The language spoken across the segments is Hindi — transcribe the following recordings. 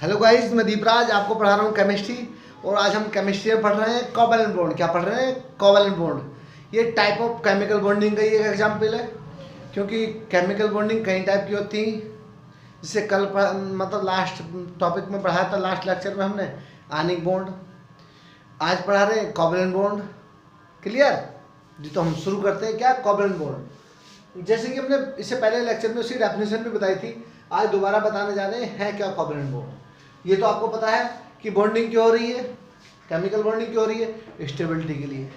हेलो गाइस, मैं दीपराज आपको पढ़ा रहा हूँ केमिस्ट्री। और आज हम केमिस्ट्री में पढ़ रहे हैं कोवैलेंट बॉन्ड। क्या पढ़ रहे हैं? Covalent bond. ये टाइप ऑफ केमिकल बॉन्डिंग का ये एग्जाम्पल है, क्योंकि केमिकल बॉन्डिंग कई टाइप की होती है। जिससे कल मतलब लास्ट टॉपिक में पढ़ाया था, लास्ट लेक्चर में हमने आयनिक बॉन्ड। आज पढ़ा रहे हैं कोवैलेंट बॉन्ड। क्लियर जी? तो हम शुरू करते हैं। क्या कोवैलेंट बॉन्ड? जैसे कि हमने इससे पहले लेक्चर में उसकी डेफिनेशन भी बताई थी, आज दोबारा बताने जा रहे हैं क्या कोवैलेंट बॉन्ड। ये तो आपको पता है कि बॉन्डिंग क्यों हो रही है, केमिकल बॉन्डिंग क्यों हो रही है? स्टेबिलिटी के लिए।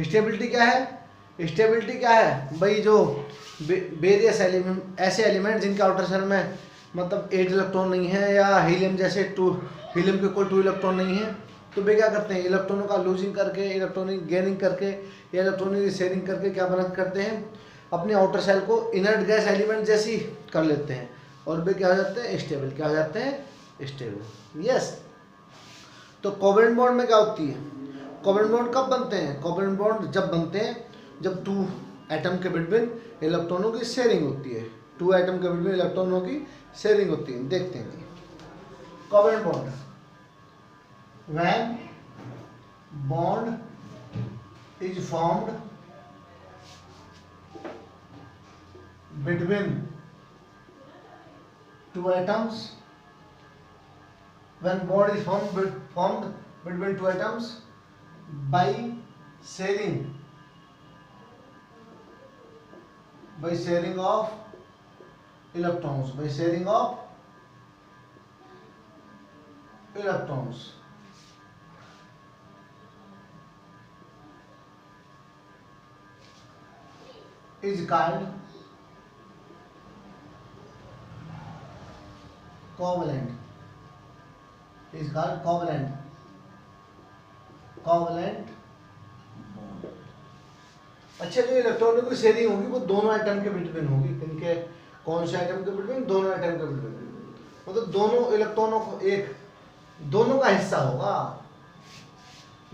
स्टेबिलिटी क्या है? स्टेबिलिटी क्या है भाई? जो वेरियस एलिमेंट, ऐसे एलिमेंट जिनके आउटर शेल में मतलब 8 इलेक्ट्रॉन नहीं है, या हीलियम जैसे हीलियम के कोई 2 इलेक्ट्रॉन नहीं है, तो वे क्या करते हैं? इलेक्ट्रॉनों का लूजिंग करके, इलेक्ट्रॉनिक गेनिंग करके या इलेक्ट्रॉनिक शेयरिंग करके क्या बना करते हैं? अपने आउटर सेल को इनर्ट गैस एलिमेंट जैसी कर लेते हैं, और वे क्या हो जाते हैं? स्टेबल। क्या हो जाते हैं? स्टेबल। यस। तो कोवैलेंट बॉन्ड में क्या होती है? कोवैलेंट बॉन्ड कब बनते हैं? कोवैलेंट बॉन्ड जब बनते हैं जब 2 एटम के बिटवीन इलेक्ट्रॉनों की शेयरिंग होती है। 2 एटम के बिटवीन इलेक्ट्रॉनों की शेयरिंग होती है। देखते हैं covalent bond. When bond is formed between 2 atoms, when bond is formed between 2 atoms by sharing of electrons, is called covalent. Covalent bond। अच्छा, जो इलेक्ट्रॉनों की शेयरिंग होगी वो दोनों एटम के बिटवीन होगी। इनके कौन से एटम के बिटवीन? दोनों एटम के बिटवीन। मतलब दोनों इलेक्ट्रॉनों को दोनों का हिस्सा होगा।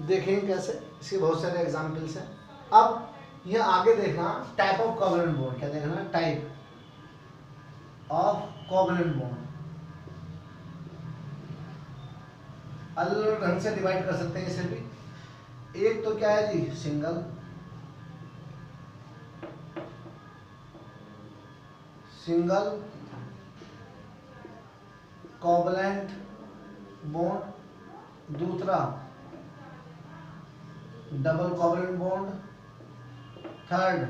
देखेंगे कैसे, इसके बहुत सारे एग्जांपल्स हैं। अब ये आगे देखना टाइप ऑफ कोवैलेंट बॉन्ड। क्या देखना? Type of covalent bond. अलग अलग ढंग से डिवाइड कर सकते हैं इसे भी। एक तो क्या है जी? Single covalent bond. दूसरा double covalent bond. Third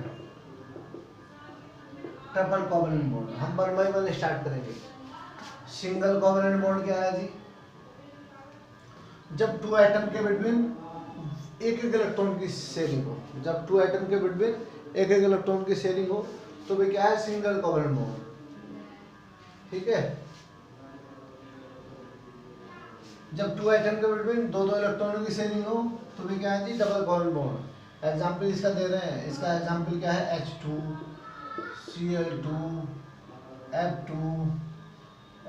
triple covalent bond. हम वन बाय वन स्टार्ट करेंगे। सिंगल कोवैलेंट बॉन्ड क्या है जी? जब 2 एटम के बिटवीन एक इलेक्ट्रॉन की शेयरिंग हो। जब 2 एटम के बिटवीन एक इलेक्ट्रॉन की शेयरिंग हो तो वे क्या है? Single covalent bond. ठीक है। जब 2 एटम के बिटवीन 2 इलेक्ट्रॉनों की शेयरिंग हो तो वे क्या है जी? Double covalent bond. एग्जांपल इसका दे रहे हैं। इसका एग्जांपल क्या है? H2, Cl2, F2,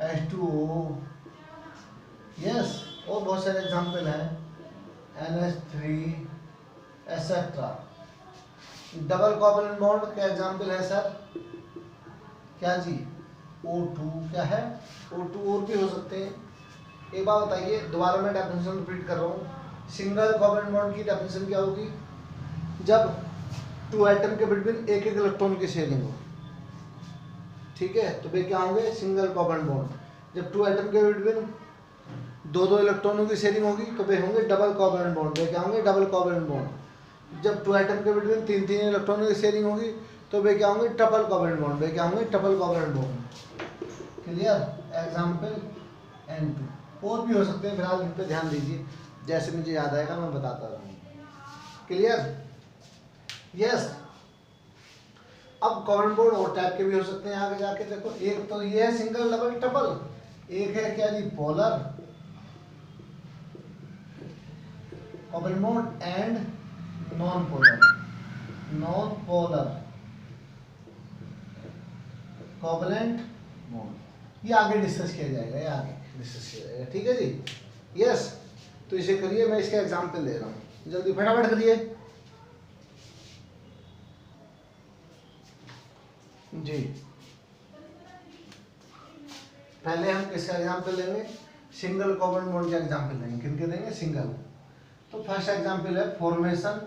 H2O। Yes. और बहुत सारे एग्जांपल हैं, NH3 etcetera. Double covalent bond के एग्जांपल है सर क्या जी? O2। क्या है? O2 और भी हो सकते हैं। एक बात बताइए, दोबारा मैं डेफिनेशन रिपीट कर रहा हूँ। सिंगल कोवैलेंट बॉन्ड की डेफिनेशन क्या होगी? जब 2 एटम के बिटवीन एक इलेक्ट्रॉन की शेयरिंग हो। ठीक है, तो वे क्या होंगे? Single covalent bond. जब 2 एटम के बिटवीन 2 इलेक्ट्रॉनों की शेयरिंग होगी तो वे होंगे डबल कोवैलेंट बॉन्ड। वे क्या होंगे? Double covalent bond. जब 2 एटम के बिटवीन 3 इलेक्ट्रॉनों की शेयरिंग होगी तो वे क्या होंगे? Triple covalent bond. वे क्या होंगे? Triple covalent bond. Clear? Example N2 और भी हो सकते हैं। फिलहाल इन पे ध्यान दीजिए, जैसे मुझे याद आएगा मैं बताता रहूँगा। क्लियर? यस। अब कोवैलेंट बॉन्ड और टाइप के भी हो सकते हैं आगे जाके। देखो, एक तो ये है सिंगल, डबल, ट्रिपल। एक है क्या जी? Polar covalent bond and non polar covalent bond. ये आगे डिस्कस किया जाएगा। ठीक है जी? यस। तो इसे करिए, मैं इसका एग्जांपल दे रहा हूँ, जल्दी फटाफट करिए जी। पहले हम किसका एग्जांपल लेंगे? सिंगल कोवलेंट बॉन्ड के एग्जाम्पल देंगे, किन के देंगे? सिंगल। तो फर्स्ट एग्जाम्पल है formation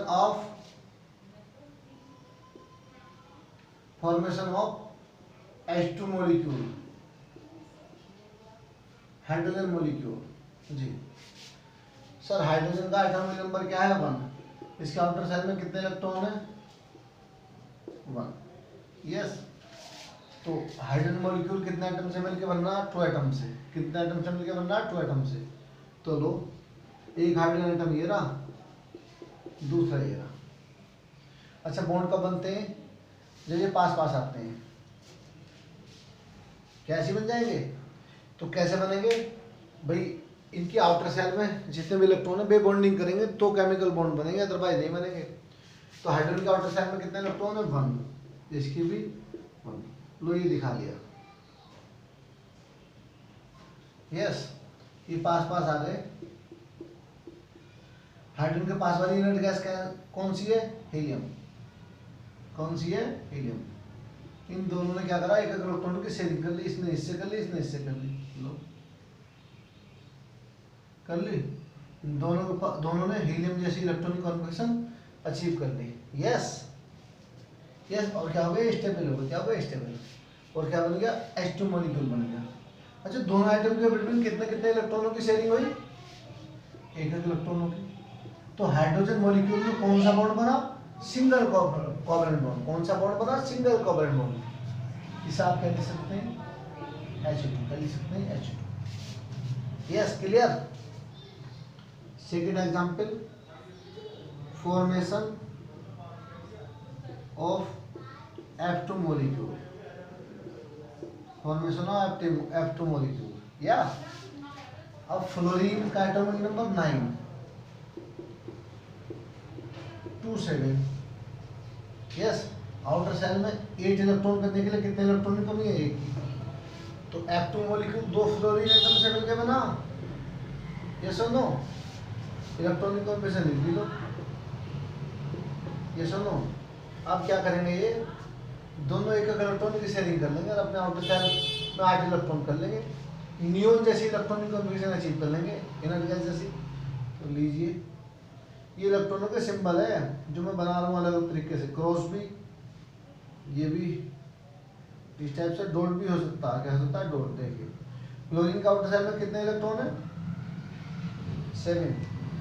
of H2 molecule, hydrogen molecule जी। सर हाइड्रोजन का एटॉमिक नंबर क्या है? 1। इसके आउटर शेल में कितने इलेक्ट्रॉन है? 1। यस। तो हाइड्रोजन मॉलिक्यूल कितने एटम से मिलकर बनना? 2 एटम से। कितने एटम से मिलकर बनना? 2 एटम से। तो लो, एक हाइड्रोजन एटम ये रहा, दूसरा ये रहा। अच्छा, बॉन्ड कब बनते हैं? जब ये पास पास आते हैं। कैसे बन जाएंगे? तो कैसे बनेंगे भाई? इनकी आउटर सेल में जितने भी इलेक्ट्रॉन है वे बॉन्डिंग करेंगे तो केमिकल बॉन्ड बनेंगे, अदरवाइज नहीं बनेंगे। तो हाइड्रोजन के आउटर सेल में कितने इलेक्ट्रॉन है? 1। इसकी भी 1। लो, ये दिखा लिया। यस, ये पास पास आ गए। हाइड्रोजन के पास वाली यूनिट गैस कौन सी है? हीलियम। कौन सी है? हीलियम। इन दोनों ने क्या करा? एक एक इलेक्ट्रॉन की शेयरिंग कर ली। इसने इससे कर ली, इसने इससे कर ली। लो, कर ली। दोनों ने हीलियम जैसी इलेक्ट्रॉनिक कॉन्फिगरेशन अचीव कर ली। Yes yes. और क्या हो गया? स्टेबल हो गया। क्या हो गया? स्टेबल। और क्या बन गया? H2 मॉलिक्यूल बन गया। अच्छा, दोनों आइटम के बिटवीन कितने कितने इलेक्ट्रॉनों की शेयरिंग हुई? एक एक इलेक्ट्रॉनों की। तो हाइड्रोजन मॉलिक्यूल में कौन सा बॉन्ड बना? Single covalent bond. कौन सा बॉन्ड बना? Single covalent bond. इसे आप क्या लिख सकते हैं? H2। क्या लिख सकते हैं? H2। Yes, clear. Second example, formation of F2 molecule. Formation of F2 molecule. या अब फ्लोरीन का atomic number 9, 2 7। Yes. Outer shell में 8 इलेक्ट्रॉन करने के लिए कितने इलेक्ट्रॉन की कमी है? 1 की। तो F2 मॉलिक्यूल 2 फ्लोरीन एटम से मिलकर बना। यस और नो? इलेक्ट्रॉनिक कॉन्फिगरेशन लिख लो। यस और नो? अब क्या करेंगे? ये दोनों एक एक इलेक्ट्रॉन की शेयरिंग कर लेंगे और अपने आउटर सेल में 8 इलेक्ट्रॉन कर लेंगे। नियोन जैसी इलेक्ट्रॉनिक कॉन्फिगरेशन अचीव कर लेंगे, इनर्ट गैस जैसी। तो लीजिए, ये इलेक्ट्रॉनों के सिंबल है जो मैं बना रहा हूँ अलग अलग तरीके से। क्रॉस भी, ये भी इस टाइप से। डॉट भी हो सकता है। क्या हो सकता है? डॉट। देखिए, क्लोरीन का आउटर सेल में कितने इलेक्ट्रॉन है? 7।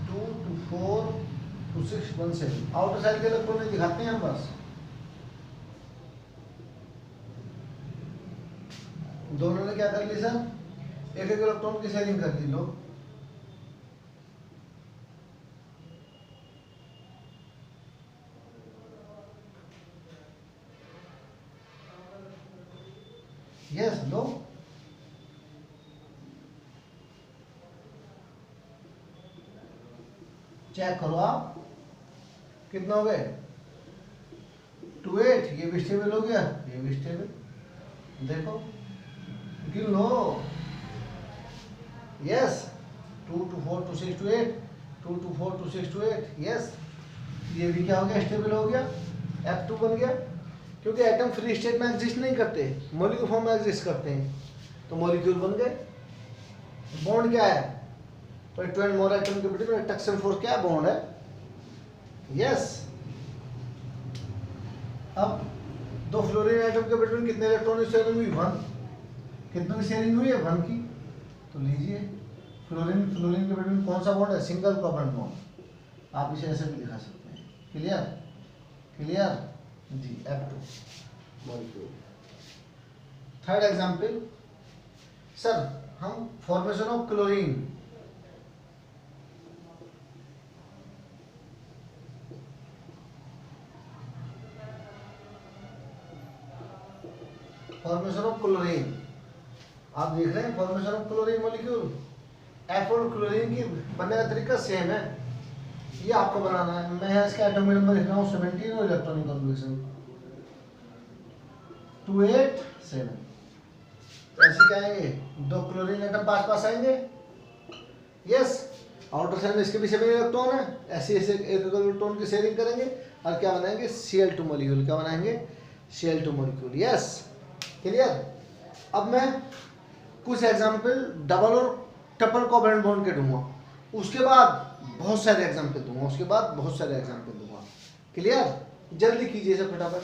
2 2 4 2 6 1 7। आउटर सेल के इलेक्ट्रॉन नहीं दिखाते हैं हम बस। दोनों ने क्या कर ली सर? एक एक इलेक्ट्रॉन की शेयरिंग कर दी। लो, यस। लो, चेक करो आप, कितना हो गए? 2 8। ये भी स्टेबल हो गया, ये भी स्टेबल। देखो, गिन लो। यस। 2 2 4 2 6 2 8। 2 2 4 2 6 2 8। यस। ये भी क्या हो गया? स्टेबल हो गया। F2 बन गया। क्योंकि एटम फ्री स्टेट में एग्जिस्ट नहीं करते, मॉलिक्यूल फॉर्म में एग्जिस्ट करते हैं। तो मॉलिक्यूल बन गए। बॉन्ड क्या है? तो 2 एंड मोर एटम के बिटवीन अट्रैक्शन फोर्स क्या है? बॉन्ड है। यस। अब 2 फ्लोरीन एटम के बिटवीन कितने इलेक्ट्रॉन की शेयरिंग हुई? 1। कितनों की शेयरिंग हुई है? 1 की। तो लीजिए, फ्लोरीन फ्लोरीन के बिटवीन कौन सा बॉन्ड है? Single covalent bond. आप इसे ऐसे भी दिखा सकते हैं। क्लियर? क्लियर जी। F2 molecule. Third example, sir हम formation of chlorine, formation of chlorine, आप देख रहे हैं formation of chlorine molecule. F और क्लोरीन की बनने का तरीका सेम है। ये आपको बनाना है। मैं इसका एटॉमिक नंबर लिख रहा हूँ 17 और इलेक्ट्रॉनिक कॉन्फिगरेशन 2 8 7। ऐसे क्या आएंगे? 2 क्लोरीन एटम पास पास आएंगे। यस। आउटर सेल में इसके भी 7 इलेक्ट्रॉन है। ऐसे ऐसे एक इलेक्ट्रॉन की शेयरिंग करेंगे और क्या बनाएंगे? Cl2 molecule. क्या बनाएंगे? Cl2 molecule. Yes, clear. अब मैं कुछ एग्जाम्पल डबल और ट्रिपल कोवैलेंट बॉन्ड के दूंगा, उसके बाद बहुत सारे एग्जाम्पल दूंगा, उसके बाद बहुत सारे एग्जाम्पल दूंगा। क्लियर? जल्दी कीजिए इसे फटाफट।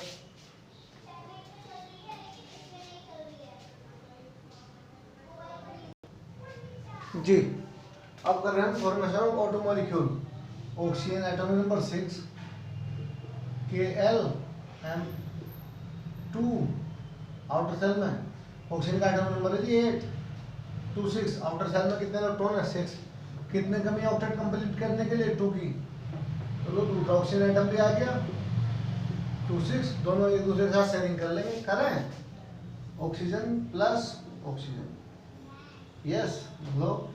जी, अब कर रहे हैं formation of O two molecule. Oxygen atomic number 6 Kl(m)2 outer shell में। ऑक्सीजन का एटॉमिक नंबर है जी 8 2 6। आउटर सेल में कितने इलेक्ट्रॉन है? 6। कितने कमी ऑक्टेट कंप्लीट करने के लिए? 2 की। तो लो 2 का ऑक्सीजन एटम भी आ गया। 2 6 दोनों एक दूसरे के साथ शेयरिंग कर लेंगे। करें oxygen plus oxygen. Yes, low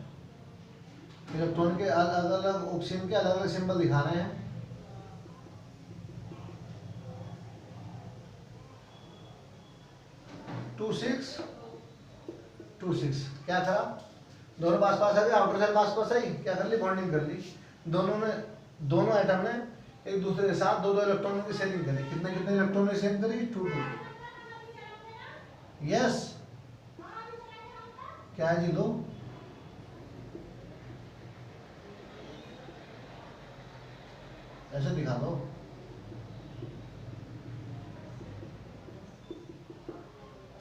electron के अलग अलग, ऑक्सीजन के अलग अलग सिंबल दिखा रहे हैं। टू सिक्स क्या था? दोनों पास पास आ गए, आउटर सेल पास पास आई, क्या कर ली? बॉन्डिंग कर ली। दोनों एटम ने एक दूसरे के साथ दो इलेक्ट्रॉनों की शेयरिंग करी। कितने कितने इलेक्ट्रॉनों की शेयरिंग करी? 2 2। यस, क्या है जी? लो ऐसे दिखा दो।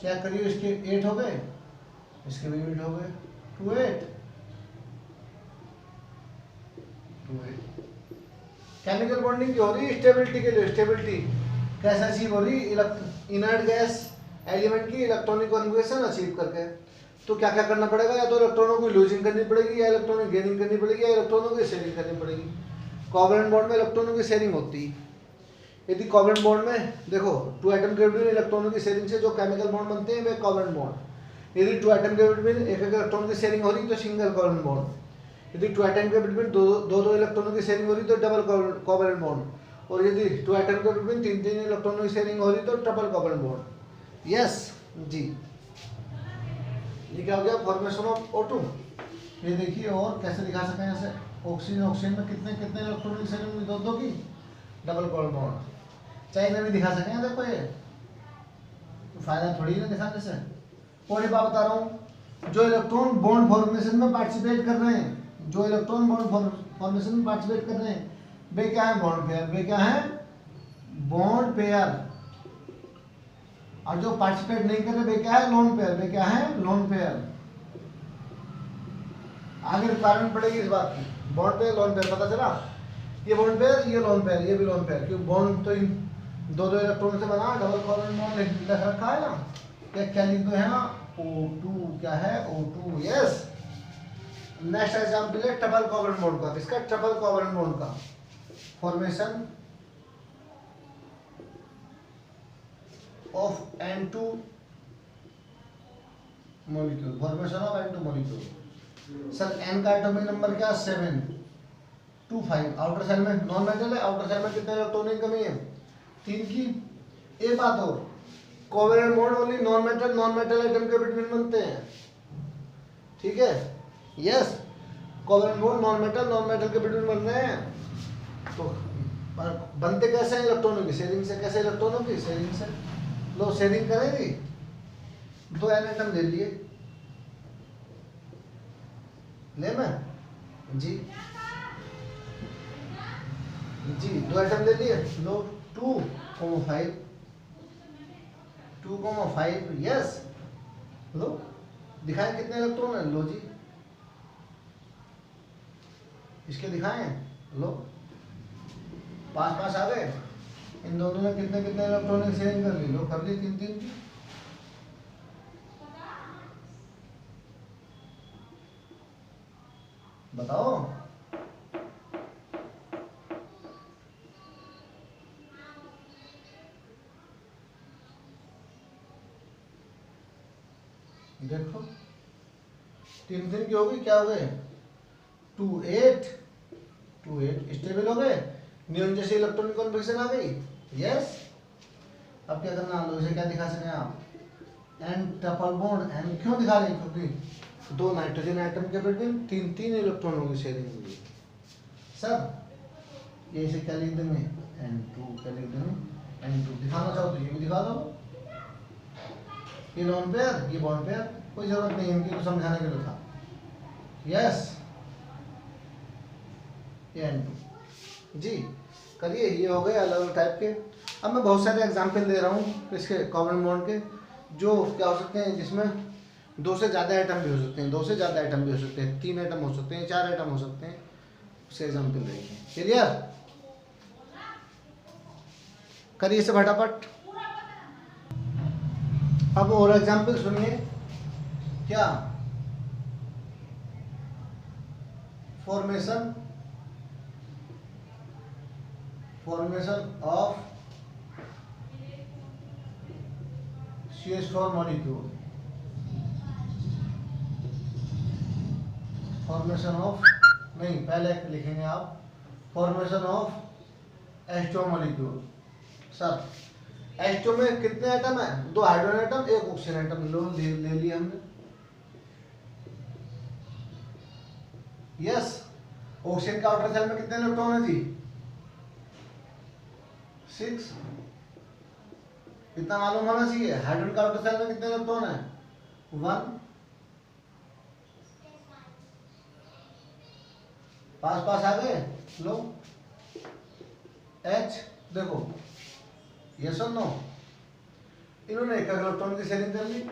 चेक करिए, इसके 8 हो गए, इसके भी 8 हो गए। 2 8 2 8। केमिकल बॉन्डिंग की हो रही है स्टेबिलिटी के लिए। स्टेबिलिटी कैसे अचीव हो रही? इनर्ट गैस एलिमेंट की इलेक्ट्रॉनिक कॉन्फिगरेशन अचीव करके। तो क्या क्या करना पड़ेगा? या तो इलेक्ट्रॉनों की लूजिंग करनी पड़ेगी, या इलेक्ट्रॉनिक गेनिंग करनी पड़ेगी, या इलेक्ट्रॉनों की शेयरिंग करनी पड़ेगी। कोवैलेंट बॉन्ड में इलेक्ट्रॉनों की शेयरिंग होती है। यदि कोवैलेंट बॉन्ड में देखो 2 एटम के बिटवीन इलेक्ट्रॉनों की शेयरिंग से जो केमिकल बॉन्ड बनते हैं वे कोवैलेंट बॉन्ड। यदि 2 एटम के बिटवीन एक इलेक्ट्रॉन की शेयरिंग हो रही तो सिंगल कोवैलेंट बॉन्ड। यदि 2 एटम के बिटवीन दो इलेक्ट्रॉनों की शेयरिंग हो रही तो डबल कोवैलेंट बॉन्ड। और यदि 2 एटम के बिटवीन 3 इलेक्ट्रॉनों की शेयरिंग हो रही तो ट्रिपल कोवैलेंट बॉन्ड। यस जी, ये क्या हो गया? Formation of O2। ये देखिए और कैसे दिखा सकें ऐसे। ऑक्सीजन में कितने कितने इलेक्ट्रॉनों की शेयरिंग हुई? दो की डबल कोवैलेंट बॉन्ड। चाहे इन्हें भी दिखा सकें। देखो ये फायदा थोड़ी है दिखाने से। और ये बात बता रहा हूँ, जो इलेक्ट्रॉन बॉन्ड फॉर्मेशन में पार्टिसिपेट कर रहे हैं, जो इलेक्ट्रॉन बॉन्ड फॉर्मेशन में पार्टिसिपेट कर रहे हैं वे क्या है? Bond pair. वे क्या है? Bond pair. और जो पार्टिसिपेट नहीं कर रहे वे क्या है? Lone pair. वे क्या है? Lone pair. आगे रिक्वायरमेंट पड़ेगी इस बात की। बॉन्ड पेयर लोन पेयर पता चला? ये बॉन्ड पेयर, ये लोन पेयर, ये भी लोन पेयर। क्योंकि बॉन्ड तो इन दो इलेक्ट्रॉन से बना, डबल कोवैलेंट बॉन्ड लिख रखा है ना। क्या लिख दो है? O2। क्या है? O2। यस। नेक्स्ट एग्जांपल है ट्रिपल कोवैलेंट बॉन्ड का। इसका ट्रिपल कोवैलेंट बॉन्ड का formation of N2 molecule. Formation of N2 molecule. Sir N का एटॉमिक नंबर क्या? 7 2 5। आउटर सेल में नॉन मेटल है। आउटर सेल में कितने इलेक्ट्रॉनों की कमी है? 3 की। एक बात और, covalent bond only non metal atom के बिटवीन बनते हैं। ठीक है? Yes, covalent bond non metal के बिटवीन बन रहे हैं। तो बनते कैसे हैं? इलेक्ट्रॉनों की शेयरिंग से। कैसे? इलेक्ट्रॉनों की शेयरिंग से। लो शेयरिंग करेंगी। 2 N एटम ले लिए। ले मैं जी 2 एटम ले लिए। लो 2,5 2,5। यस, लो दिखाएं कितने इलेक्ट्रॉन है? लो जी इसके दिखाएं। लो पास पास आ गए। इन दोनों ने कितने कितने इलेक्ट्रॉन की शेयरिंग कर ली? लो कर ली 3 3 की। बताओ। देखो 3 3 की होगी। क्या हो गए? 2 8 स्टेबल हो गए। नियॉन जैसे इलेक्ट्रॉनिक कॉन्फिगरेशन आ गई। यस, अब क्या करना? लो इसे क्या दिखा सकें आप? N triple bond. N क्यों दिखा रहे हैं? क्योंकि 2 नाइट्रोजन आइटम के बिटवीन 3 इलेक्ट्रॉनों की शेयरिंग हुई। सर ये इसे क्या लिख देंगे? N2। क्या लिख देंगे? N2। दिखाना चाहो तो ये भी दिखा दो। ये लोन पेयर, ये बॉन्ड पेयर, कोई जरूरत नहीं इनकी, तो समझाने के लिए था। यस, ये N2 जी। करिए, ये हो गए अलग अलग टाइप के। अब मैं बहुत सारे एग्जाम्पल दे रहा हूँ इसके कॉमन बॉन्ड के, जो क्या हो सकते हैं, जिसमें दो से ज़्यादा आइटम भी हो सकते हैं, दो से ज़्यादा आइटम भी हो सकते हैं, 3 आइटम हो सकते हैं, 4 आइटम हो सकते हैं, उसके एग्जाम्पल देखिए। क्लियर? करिए इसे फटाफट। अब और एग्जाम्पल सुनिए। क्या? Formation of CH4 molecule, formation of, नहीं पहले लिखेंगे आप, formation of H2 molecule. Sir H2 में कितने आइटम है? 2 हाइड्रोजन आइटम, 1 ऑक्सीजन आइटम, ले लिया हमने। यस, ऑक्सीजन का आउटर शेल में कितने इलेक्ट्रॉन है जी? 6। इतना मालूम होना चाहिए। हाइड्रोजन का आउटर शेल में कितने इलेक्ट्रॉन है? 1। पास आ गए। लो H देखो, यस और नो, इन्होंने एक इलेक्ट्रॉन की शेयरिंग कर ली।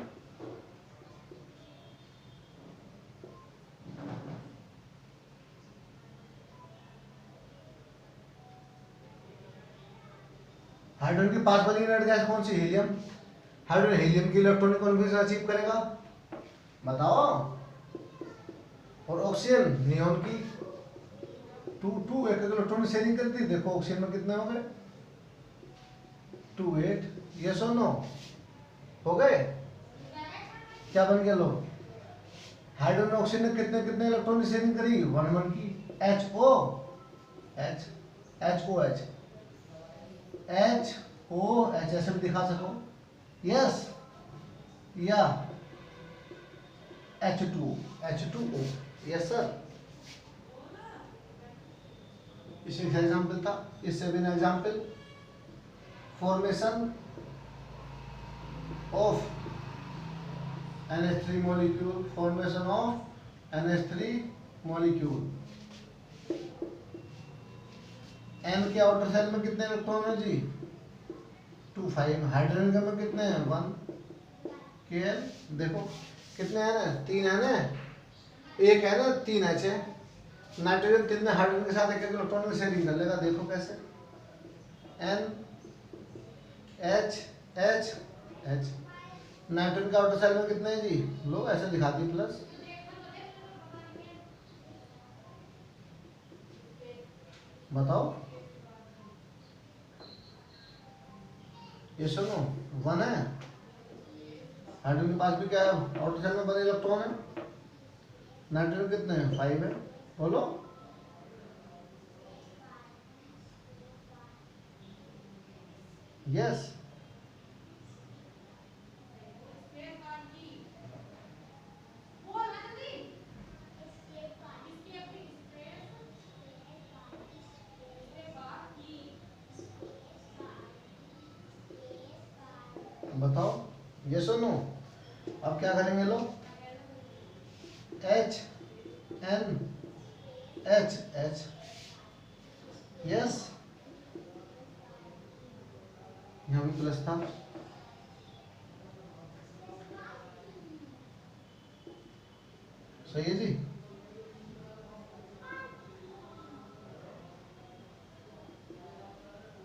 हाइड्रोजन के पास वाली इनर्ट गैस कौन सी? हीलियम। हाइड्रोजन हीलियम की इलेक्ट्रॉनिक कॉन्फिगरेशन अचीव करेगा, बताओ। और ऑक्सीजन नियोन की 2 एक इलेक्ट्रॉन शेयरिंग कर दी। देखो ऑक्सीजन में कितने हो गए? 2 8। यस और नो, हो गए? क्या बन गया? लो, हाइड्रोजन ऑक्सीजन ने कितने कितने इलेक्ट्रॉन की शेयरिंग करी? 1 1 की। HO ऐसे भी दिखा सको। यस, या H2O। यस सर, इससे एग्जाम्पल था। इससे भी example, formation of NH3 molecule, formation of NH3 molecule. N के आउटर सेल में कितने इलेक्ट्रॉन है जी? 2 5। हाइड्रोजन के में कितने हैं? 1 Kl। देखो कितने हैं ना? 3 है ना, 1 है ना, 3 H है। नाइट्रोजन 3 ने हाइड्रोजन के साथ एक इलेक्ट्रॉन की शेयरिंग कर लेगा। देखो कैसे, N H। नाइट्रोजन का आउटर सेल में कितने हैं जी? लो ऐसे दिखा दी, प्लस। बताओ, ये सुनो, 1 है। हाइड्रोजन के पास भी क्या है? आउटर सेल में बने इलेक्ट्रॉन है। नाइट्रोजन कितने हैं? 5 है। बोलो, यस। बताओ, यस और नो। अब क्या करेंगे? लो, H N H। यस, यहाँ भी प्लस था। सही है जी।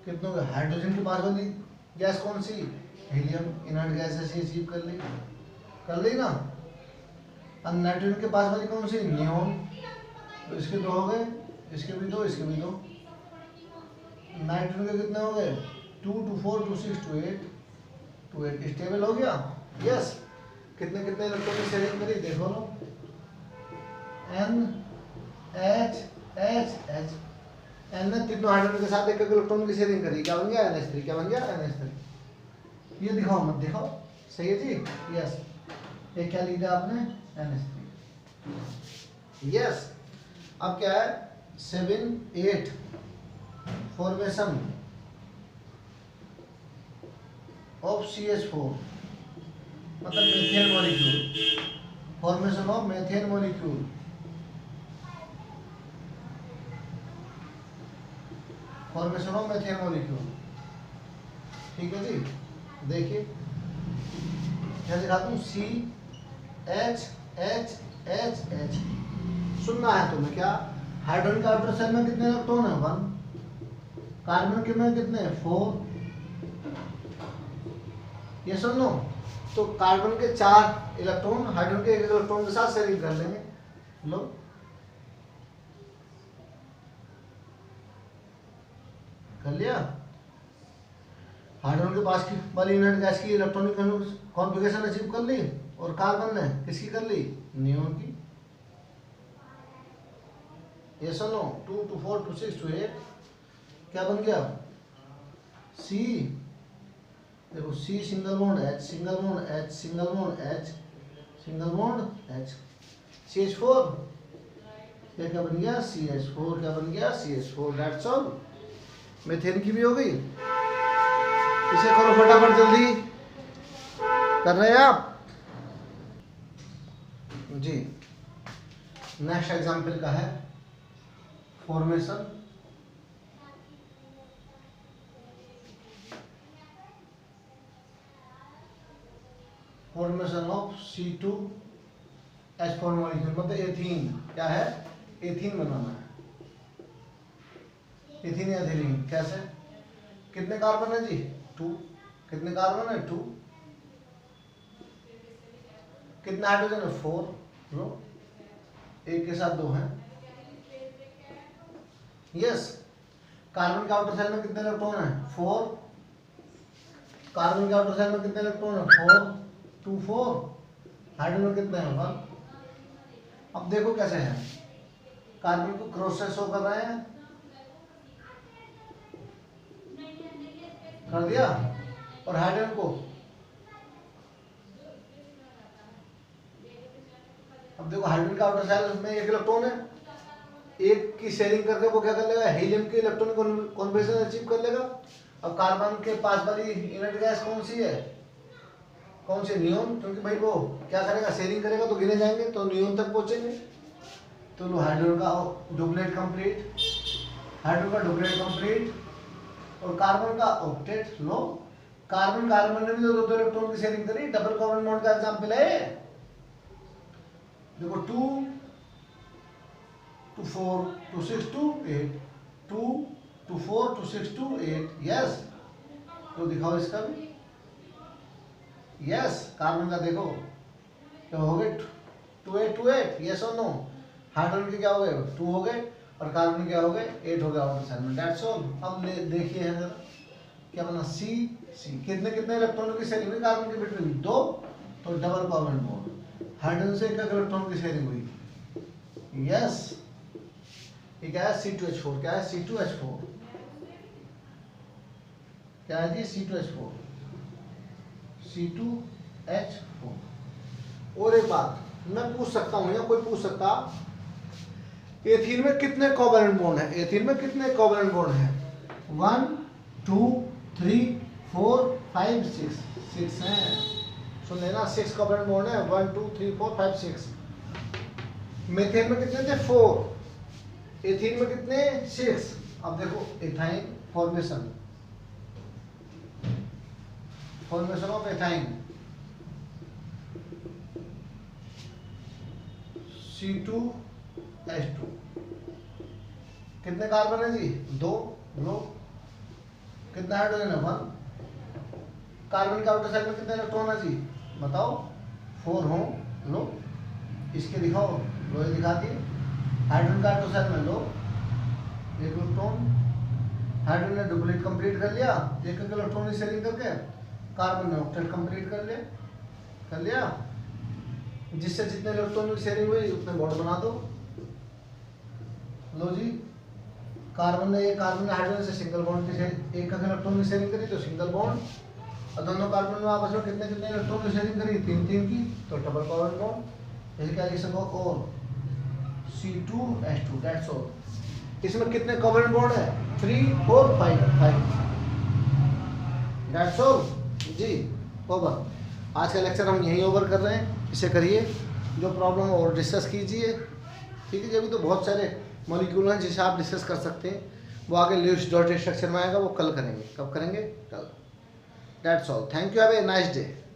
कितनों का? हाइड्रोजन के पास वाली गैस कौन सी? हीलियम। इनर्ट गैस ऐसी अचीव कर ली ना। अब नाइट्रोजन के पास वाली कौन सी? नियोन। तो इसके 2 हो गए, इसके भी 2, इसके भी 2। नाइट्रोजन के कितने हो गए? 2 2 4 2 6 2 8 स्टेबल हो गया। यस, कितने कितने इलेक्ट्रॉन की शेयरिंग करी? देखो लो, N H। N ने तीनों हाइड्रोजन के साथ एक इलेक्ट्रॉन की शेयरिंग करी। क्या बन गया? NH3। क्या बन गया? NH3। ये दिखाओ मत दिखाओ, सही है जी। यस, ये क्या लिखा आपने? NH3। यस, अब क्या है? 7 8 फॉर्मेशन ऑफ CH4 मतलब methane molecule, formation of methane molecule. Formation of methane molecule, ठीक है जी। देखिए यहाँ दिखाता हूँ, C H H H H. सुनना है तुम्हें क्या, हाइड्रोजन के आउटर शेल में कितने इलेक्ट्रॉन है? 1। कार्बन के में कितने हैं? 4। ये सुन लो, तो कार्बन के 4 इलेक्ट्रॉन हाइड्रोजन के 1 इलेक्ट्रॉन के साथ शेयरिंग कर लेंगे। लो कर लिया। हाइड्रोजन के पास की वाली यूनिट गैस की इलेक्ट्रॉनिक कॉन्फ़िगरेशन अचीव कर ली, और कार्बन ने किसकी कर ली? नियोन की। ये सुनो, 2 2 4 2 6 2 8 क्या बन गया? सी। देखो C single bond H, single bond H, single bond H, single bond H, CH4। ये क्या बन गया? CH4। क्या बन गया? CH4। That's all. मीथेन की भी हो गई। इसे करो फटाफट, जल्दी कर रहे हैं आप जी। नेक्स्ट एग्जाम्पल का है फॉर्मेशन ऑफ C2H4 मॉलिक्यूल, मतलब एथीन। क्या है? एथीन बनाना है। एथीन या एथिलीन। कैसे? कितने कार्बन है जी? 2। कितने कार्बन है? 2। कितने हाइड्रोजन है? 4। लो, एक के साथ 2 हैं। यस। कार्बन के आउटर शेल में कितने इलेक्ट्रॉन है? 4। कार्बन के आउटर शेल में कितने इलेक्ट्रॉन है? 4 2 4। हाइड्रोजन में कितने हैं? 1। अब देखो कैसे है, कार्बन को क्रॉस से शो कर रहे हैं, कर दिया, और हाइड्रोजन को अब देखो, हाइड्रोजन का आउटर शेल में 1 इलेक्ट्रॉन है, एक की शेयरिंग करके वो क्या कर लेगा? हीलियम के इलेक्ट्रॉनिक कॉन्फ़िगरेशन अचीव कर लेगा। अब कार्बन के पास वाली इनर्ट गैस कौन सी है? कौन सी? नियोन। क्योंकि भाई वो क्या करेगा? शेयरिंग करेगा तो गिने जाएंगे, तो नियोन तक पहुंचेंगे। तो लो, हाइड्रोजन का डुप्लेट कंप्लीट, हाइड्रोजन का डुप्लेट कंप्लीट, और कार्बन का ऑक्टेट। लो, कार्बन ने भी 2 इलेक्ट्रॉन की शेयरिंग करी। डबल कार्बन बॉन्ड का एग्जांपल है। देखो 2 2 4 2 6 2 8, 2 2 4 2 6 2 8। यस। तो दिखाओ इसका भी। यस। कार्बन का देखो क्या हो गए? 2 8 2 8। यस और नो? हाइड्रोजन के क्या हो गए? 2 हो गए, और कार्बन के क्या हो गए? 8 हो गया आउटर शेल में। That's all. अब देखिए है जरा क्या बना? सी सी। कितने कितने इलेक्ट्रॉनों की शेयरिंग हुई कार्बन के बिटवीन? 2। तो डबल कार्बन बॉन्ड। हाइड्रोजन से 1 इलेक्ट्रॉन की शेयरिंग हुई। यस। ये क्या है? C2H4। क्या है? C2H4। क्या है जी? C2H4। C2H4। और एक बात मैं पूछ सकता हूं, या कोई पूछ सकता, एथीन में कितने कोवैलेंट बॉन्ड है? एथीन में कितने कोवैलेंट बॉन्ड है? 1 2 3 4 5 6। 6 हैं। सुन लेना, 6 कोवैलेंट बॉन्ड है। 1 2 3 4 5 6। मीथेन में कितने थे? 4। एथीन में कितने? 6। अब देखो ethyne formation of ethyne. C2H2। कितने कार्बन है जी? 2। लो, कितना हाइड्रोजन है? 1। कार्बन के आउटर शेल में कितने इलेक्ट्रॉन है जी? बताओ। 4 हो। लो, इसके दिखाओ। लो, ये दिखा दिए। हाइड्रोजन का आउटर शेल में लो 1 इलेक्ट्रॉन। हाइड्रोजन ने डुप्लेट कंप्लीट कर लिया, 1 इलेक्ट्रॉन की शेयरिंग करके। कार्बन ने ऑक्टेट कंप्लीट कर लिया। जिससे जितने इलेक्ट्रॉन की शेयरिंग हुई उतने बॉन्ड बना दो। लो जी, कार्बन ने हाइड्रोजन से सिंगल बॉन्ड की 1 इलेक्ट्रॉन की शेयरिंग करी तो सिंगल बॉन्ड, और दोनों कार्बन में आपस में कितने कितने इलेक्ट्रॉन की शेयरिंग करी? 3 की, तो डबल कोवैलेंट बॉन्ड। जैसे क्या लिख सको? और C2H2। That's all. इसमें कितने कोवैलेंट बॉन्ड है? 3 4 5। दैट्स ऑल जी। ओवर। आज का लेक्चर हम यहीं ओवर कर रहे हैं, इसे करिए, जो प्रॉब्लम और डिस्कस कीजिए, ठीक है। अभी तो बहुत सारे मॉलिक्यूल हैं जिसे आप डिस्कस कर सकते हैं, वो आगे ल्यूइस डॉट स्ट्रक्चर में आएगा, वो कल करेंगे। कब करेंगे? कल। That's all, thank you, have a nice day.